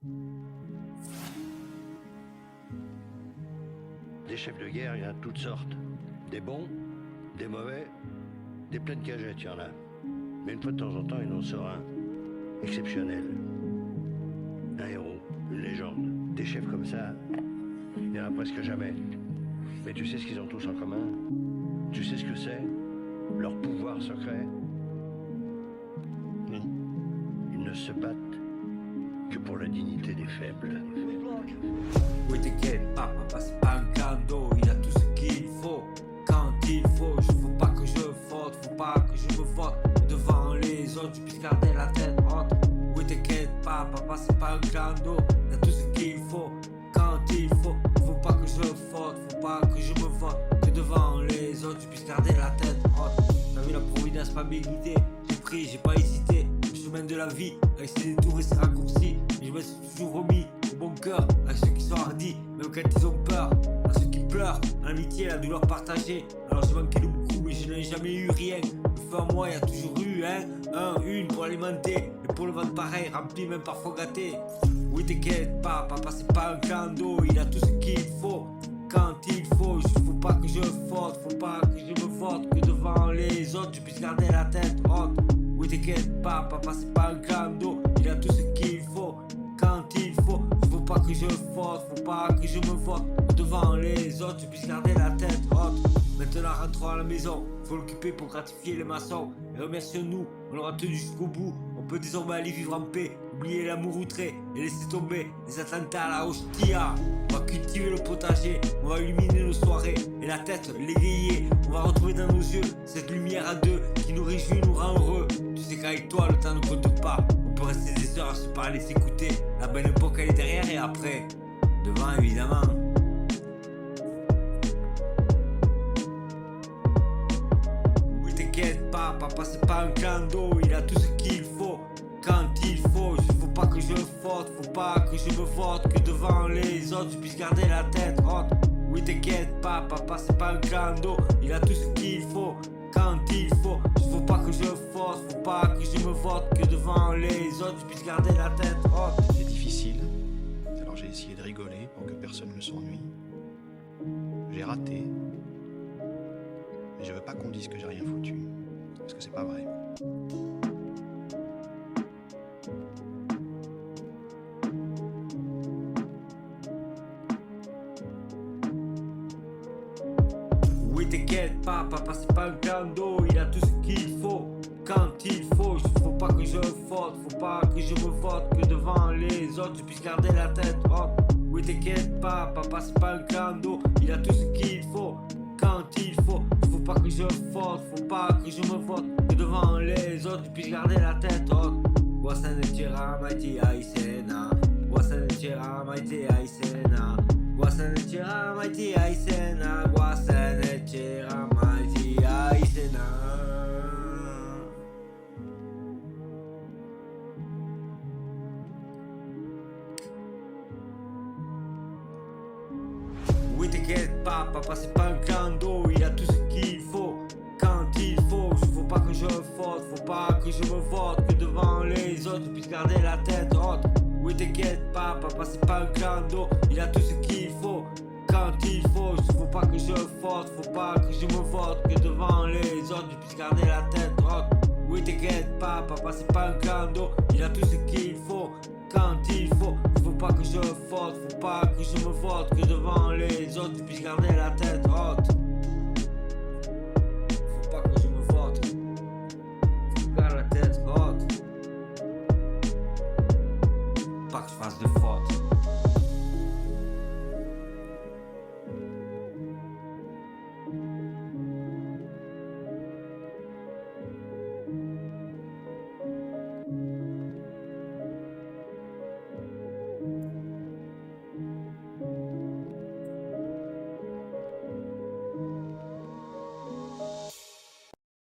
Des chefs de guerre, il y en a de toutes sortes. Des bons, des mauvais, des pleines cagettes, il y en a. Mais une fois de temps en temps, il en sort un exceptionnel. Un héros, une légende. Des chefs comme ça, il n'y en a presque jamais. Mais tu sais ce qu'ils ont tous en commun? Tu sais ce que c'est? Leur pouvoir secret? Non. Ils ne se battent que pour la dignité des faibles. Oui t'inquiète pas, papa c'est pas un cadeau, il a tout ce qu'il faut. Quand il faut, faut pas que je faute, faut pas que je me vote. Devant les autres, je puisse garder la tête haute. Oui t'inquiète pas, papa c'est pas un cadeau, il a tout ce qu'il faut. Quand il faut pas que je faute, faut pas que je me vote. Que devant les autres, je puisse garder la tête haute. T'as vu la providence pas m'égiter, j'ai pris, j'ai pas hésité. Le chemin de la vie, avec ses détours et ses raccourcis, mais je me suis toujours remis au bon cœur, avec ceux qui sont hardis, même quand ils ont peur, à ceux qui pleurent, l'amitié, la douleur partagée. Alors j'ai manqué de beaucoup, mais je n'ai jamais eu rien. Le feu en moi, y a toujours eu une pour alimenter, et pour le ventre pareil, rempli, même parfois gâté. Oui t'inquiète pas, papa c'est pas un cadeau, il a tout ce qu'il faut. Quand il faut pas que je faute, faut pas que je me vote, que devant les autres je puisse garder la tête haute. Oui t'inquiète pas, papa c'est pas un cadeau, il a tout ce qu'il faut. Quand il faut pas que je faute, faut pas que je me vote, que devant les autres je puisse garder la tête haute. Maintenant rentrons à la maison, faut l'occuper pour gratifier les maçons. Et remercions-nous, on l'aura tenu jusqu'au bout. On peut désormais aller vivre en paix, oublier l'amour outré et laisser tomber les attentats à la hostia. On va cultiver le potager, on va illuminer nos soirées et la tête l'égayer. On va retrouver dans nos yeux cette lumière à deux qui nous réjouit, nous rend heureux. Tu sais qu'avec toi le temps ne compte pas, on peut rester des heures à se parler, s'écouter. La belle époque elle est derrière et après, devant évidemment. Oui t'inquiète pas, papa c'est pas un cadeau, il a tout ce qu'il faut. Quand il faut pas que je faute, faut pas que je me vote, que devant les autres je puisse garder la tête haute. Oui t'inquiète pas, papa c'est pas un cadeau, il a tout ce qu'il faut. Quand il faut pas que je faute, faut pas que je me vote, que devant les autres je puisse garder la tête haute. C'est difficile, alors j'ai essayé de rigoler pour que personne ne s'ennuie. J'ai raté, mais je veux pas qu'on dise que j'ai rien foutu, parce que c'est pas vrai. Oui t'inquiète pas, papa c'est pas un cadeau, il a tout ce qu'il faut. Quand il faut pas que je faute, faut pas que je me vote, que devant les autres je puisse garder la tête haute. Oui t'inquiète pas, papa c'est pas un cadeau, il a tout ce qu'il faut. Quand il faut pas que je faute, faut pas que je me vote, que devant les autres je puisse garder la tête haute. Guasanetira maiti aisena, Guasanetira maiti aisena, Guasanetira maiti aisena, Guasanetira maiti aisena. Oui t'inquiète pas, papa c'est pas un cadeau, il a tout ce qu'il faut. Quand il faut pas que je faute, faut pas que je me vote, que devant les autres je puisse garder la tête haute. Oui t'inquiète pas, papa c'est pas un cadeau, il a tout ce qu'il faut. Quand il faut pas que je faute, faut pas que je me vote, que devant les autres je puisse garder la tête haute. Oui t'inquiète pas, papa c'est pas un cadeau, il a tout ce qu'il faut. Quand il faut pas que je faute, faut pas que je me vote, que devant les autres je puisse garder la tête haute. Faut pas que je me vote, faut garder la tête haute. Pas que je fasse de faute.